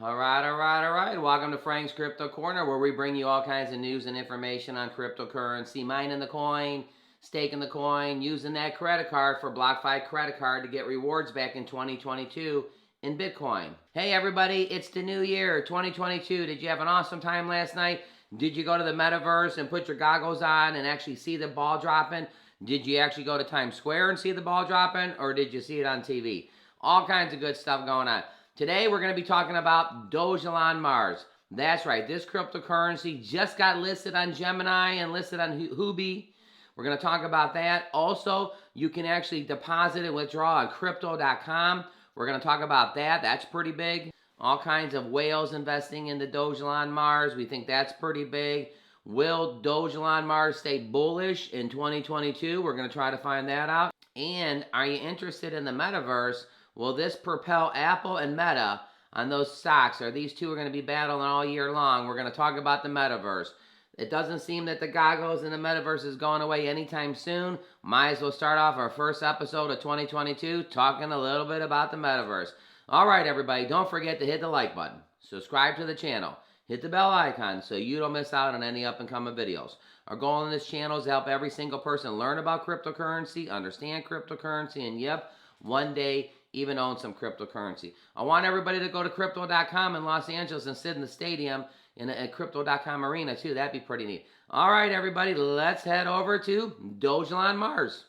All right. Welcome to Frank's Crypto Corner, where we bring you all kinds of news and information on cryptocurrency, mining the coin, staking the coin, using that credit card for BlockFi credit card to get rewards back in 2022 in Bitcoin. Hey everybody, it's the new year, 2022. Did you have an awesome time last night? Did you go to the Metaverse and put your goggles on and actually see the ball dropping? Did you actually go to Times Square and see the ball dropping, or did you see it on TV? All kinds of good stuff going on. Today we're going to be talking about Dogelon Mars. That's right, this cryptocurrency just got listed on Gemini and listed on Huobi. We're going to talk about that. Also, you can actually deposit and withdraw on crypto.com. We're going to talk about that. That's pretty big. All kinds of whales investing in the Dogelon Mars. We think that's pretty big. Will Dogelon Mars stay bullish in 2022? We're going to try to find that out. And are you interested in the Metaverse? Will this propel Apple and Meta on those stocks? Or these two are going to be battling all year long? We're going to talk about the Metaverse. It doesn't seem that the goggles in the Metaverse is going away anytime soon. Might as well start off our first episode of 2022 talking a little bit about the Metaverse. All right, everybody, don't forget to hit the like button, subscribe to the channel, hit the bell icon so you don't miss out on any up-and-coming videos. Our goal on this channel is to help every single person learn about cryptocurrency, understand cryptocurrency, and yep, one day even own some cryptocurrency. I want everybody to go to crypto.com in Los Angeles and sit in the stadium in a crypto.com arena too. That'd be pretty neat. All right, everybody, let's head over to Dogelon Mars.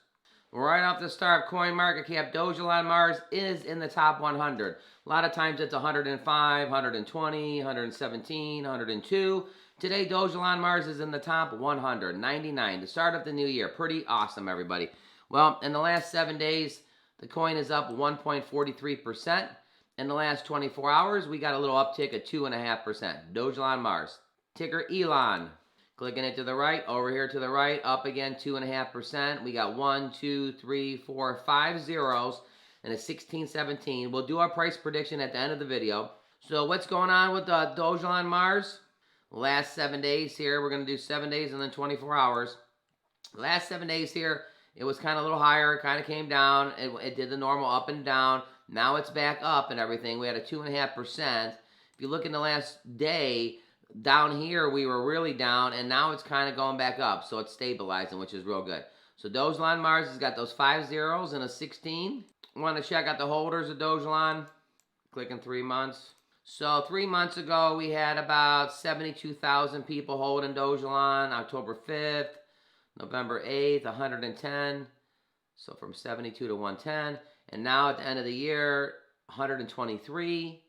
Right off the start, CoinMarketCap, Dogelon Mars is in the top 100. A lot of times it's 105, 120, 117, 102. Today, Dogelon Mars is in the top 199. The start of the new year. Pretty awesome, everybody. Well, in the last 7 days, the coin is up 1.43%. In the last 24 hours, we got a little uptick of 2.5%. Dogelon Mars. Ticker Elon. Clicking it to the right, over here to the right, up again 2.5%. We got 1, 2, 3, 4, 5 zeros and a 1617. We'll do our price prediction at the end of the video. So what's going on with the Dogelon Mars? Last 7 days here, we're going to do 7 days and then 24 hours. Last 7 days here, it was kind of a little higher, kind of came down. It did the normal up and down. Now it's back up and everything. We had a 2.5%. If you look in the last day, down here we were really down, and now it's kind of going back up. So it's stabilizing, which is real good. So Dogelon Mars has got those 5 zeros and a 16. Want to check out the holders of Dogelon? Clicking 3 months. So 3 months ago, we had about 72,000 people holding Dogelon. October 5th. November 8th, 110. So from 72 to 110. And now at the end of the year, 123,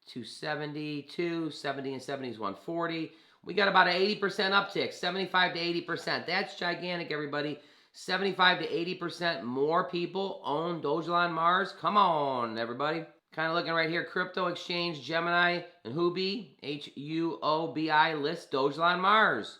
270, 270 and 70 is 140. We got about an 80% uptick, 75 to 80%. That's gigantic, everybody. 75 to 80% more people own Dogelon Mars. Come on, everybody. Kind of looking right here, crypto exchange Gemini and Huobi, H-U-O-B-I, list Dogelon Mars.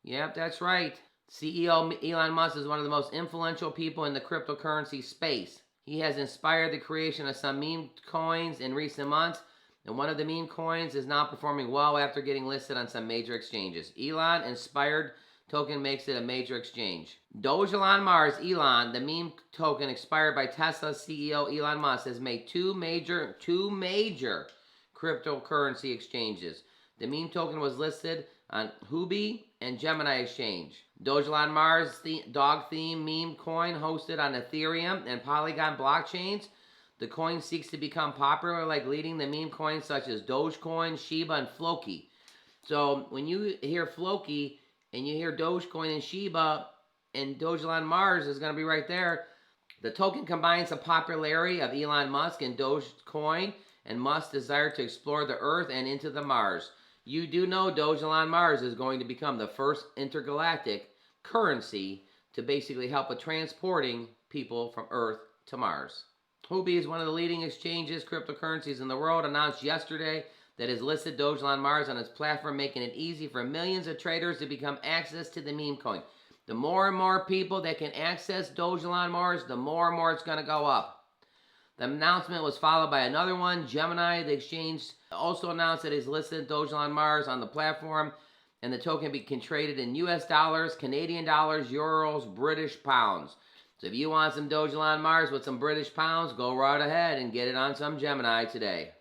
Yep, that's right. CEO Elon Musk is one of the most influential people in the cryptocurrency space. He has inspired the creation of some meme coins in recent months, and one of the meme coins is now performing well after getting listed on some major exchanges. Elon inspired token makes it a major exchange. Dogelon Mars, Elon, the meme token inspired by Tesla CEO Elon Musk, has made two major cryptocurrency exchanges. The meme token was listed on Huobi and Gemini Exchange. Dogelon Mars dog theme meme coin hosted on Ethereum and Polygon blockchains. The coin seeks to become popular like leading the meme coins such as Dogecoin, Shiba, and Floki. So when you hear Floki and you hear Dogecoin and Shiba, and Dogelon Mars is going to be right there. The token combines the popularity of Elon Musk and Dogecoin and Musk's desire to explore the Earth and into the Mars. You do know Dogelon Mars is going to become the first intergalactic currency to basically help with transporting people from Earth to Mars. Huobi is one of the leading exchanges, cryptocurrencies in the world, announced yesterday that has listed Dogelon Mars on its platform, making it easy for millions of traders to become access to the meme coin. The more and more people that can access Dogelon Mars, the more and more it's going to go up. The announcement was followed by another one. Gemini, the exchange, also announced that it's listed Dogelon Mars on the platform, and the token can be traded in US dollars, Canadian dollars, euros, British pounds. So if you want some Dogelon Mars with some British pounds, go right ahead and get it on some Gemini today.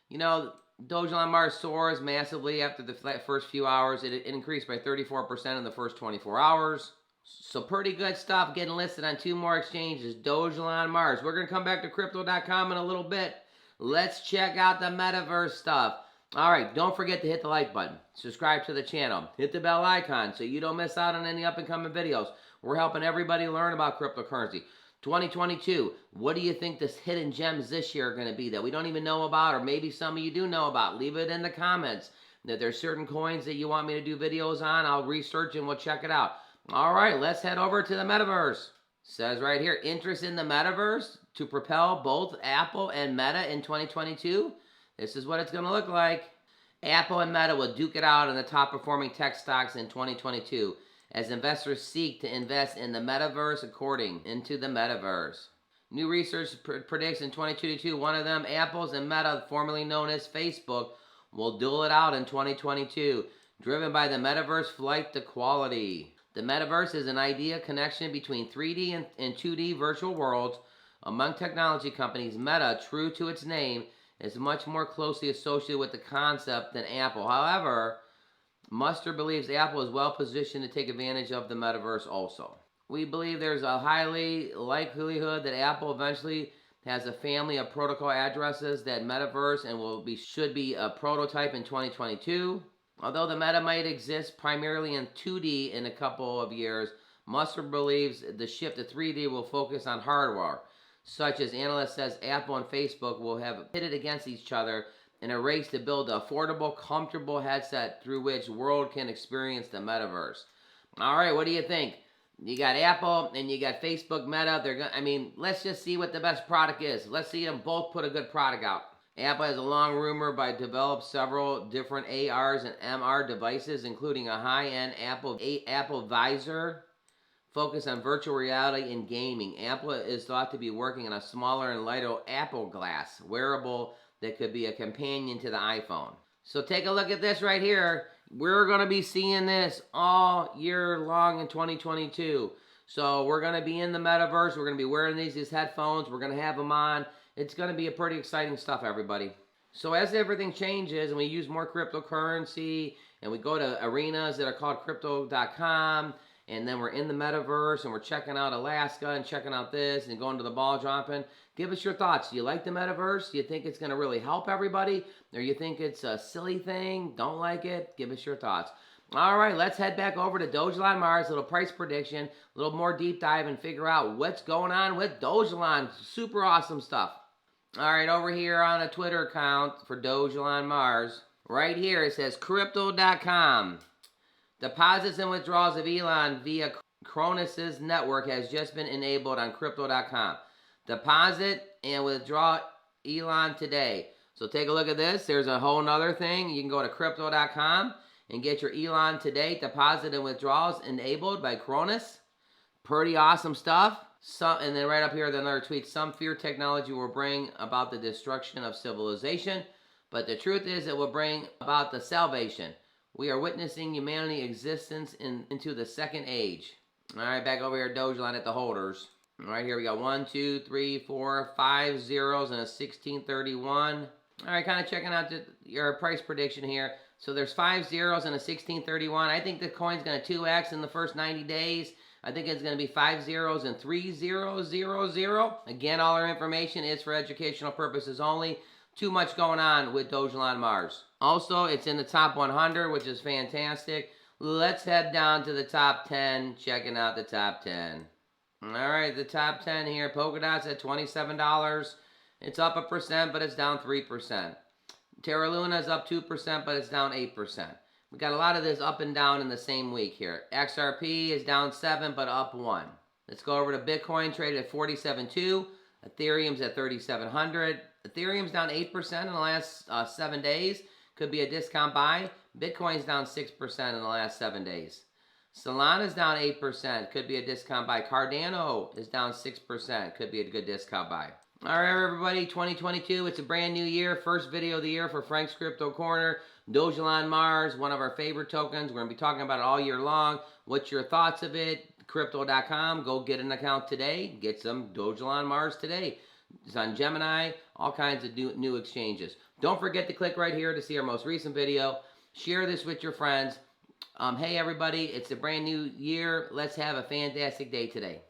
You know, Dogelon Mars soars massively after the first few hours. It increased by 34% in the first 24 hours. So pretty good stuff getting listed on 2 more exchanges. Dogelon Mars. We're going to come back to crypto.com in a little bit. Let's check out the Metaverse stuff. All right, don't forget to hit the like button. Subscribe to the channel. Hit the bell icon so you don't miss out on any up-and-coming videos. We're helping everybody learn about cryptocurrency. 2022, what do you think the hidden gems this year are going to be that we don't even know about, or maybe some of you do know about? Leave it in the comments. That there's certain coins that you want me to do videos on, I'll research and we'll check it out. All right, let's head over to the Metaverse. Says right here, interest in the Metaverse to propel both Apple and Meta in 2022. This is what it's going to look like. Apple and Meta will duke it out in the top performing tech stocks in 2022 as investors seek to invest in the Metaverse into the Metaverse. New research predicts in 2022, one of them, Apple's and Meta, formerly known as Facebook, will duel it out in 2022, driven by the Metaverse flight to quality. The Metaverse is an idea connection between 3D and 2D virtual worlds. Among technology companies, Meta, true to its name, is much more closely associated with the concept than Apple. However, Muster believes Apple is well positioned to take advantage of the Metaverse also. We believe there's a highly likelihood that Apple eventually has a family of protocol addresses that Metaverse and should be a prototype in 2022. Although the Meta might exist primarily in 2D in a couple of years, Muster believes the shift to 3D will focus on hardware, such as analyst says Apple and Facebook will have pitted against each other in a race to build an affordable, comfortable headset through which the world can experience the Metaverse. All right, what do you think? You got Apple and you got Facebook, Meta. Let's just see what the best product is. Let's see them both put a good product out. Apple has a long rumor by developed several different ARs and MR devices, including a high-end Apple Visor focused on virtual reality and gaming. Apple is thought to be working on a smaller and lighter Apple Glass wearable that could be a companion to the iPhone. So take a look at this right here. We're going to be seeing this all year long in 2022. So we're going to be in the Metaverse. We're going to be wearing these headphones. We're going to have them on. It's going to be a pretty exciting stuff, everybody. So as everything changes and we use more cryptocurrency and we go to arenas that are called crypto.com, and then we're in the Metaverse and we're checking out Alaska and checking out this and going to the ball dropping. Give us your thoughts. Do you like the Metaverse? Do you think it's going to really help everybody? Or you think it's a silly thing? Don't like it? Give us your thoughts. All right, let's head back over to Dogelon Mars, a little price prediction, a little more deep dive and figure out what's going on with Dogelon. Super awesome stuff. All right, over here on a Twitter account for Dogelon Mars, right here it says crypto.com. Deposits and withdrawals of Elon via Cronos' network has just been enabled on crypto.com. Deposit and withdraw Elon today. So take a look at this. There's a whole nother thing. You can go to crypto.com and get your Elon today deposit and withdrawals enabled by Cronos. Pretty awesome stuff. And then right up here, another tweet. Some fear technology will bring about the destruction of civilization, but the truth is it will bring about the salvation. We are witnessing humanity existence into the second age. All right, back over here, Dogelon at the holders. All right, here we got 1, 2, 3, 4, 5 zeros and a 1631. All right, kind of checking out your price prediction here. So there's 5 zeros and a 1631. I think the coin's going to 2x in the first 90 days. I think it's going to be 5 zeros and 3000. Again, all our information is for educational purposes only. Too much going on with Dogelon Mars. Also, it's in the top 100, which is fantastic. Let's head down to the top 10, checking out the top 10. All right, the top 10 here. Polkadot's at $27. It's up 1%, but it's down 3%. Terra Luna's up 2%, but it's down 8%. We got a lot of this up and down in the same week here. XRP is down 7, but up 1. Let's go over to Bitcoin, traded at 47.2. Ethereum's at 3,700. Ethereum's down 8% in the last 7 days. Could be a discount buy. Bitcoin's down 6% in the last 7 days. Solana's down 8%. Could be a discount buy. Cardano is down 6%. Could be a good discount buy. All right, everybody, 2022. It's a brand new year. First video of the year for Frank's Crypto Corner. Dogelon Mars, one of our favorite tokens. We're going to be talking about it all year long. What's your thoughts of it? Crypto.com. Go get an account today. Get some Dogelon Mars today. It's on Gemini, all kinds of new exchanges. Don't forget to click right here to see our most recent video. Share this with your friends. Hey everybody, it's a brand new year. Let's have a fantastic day today.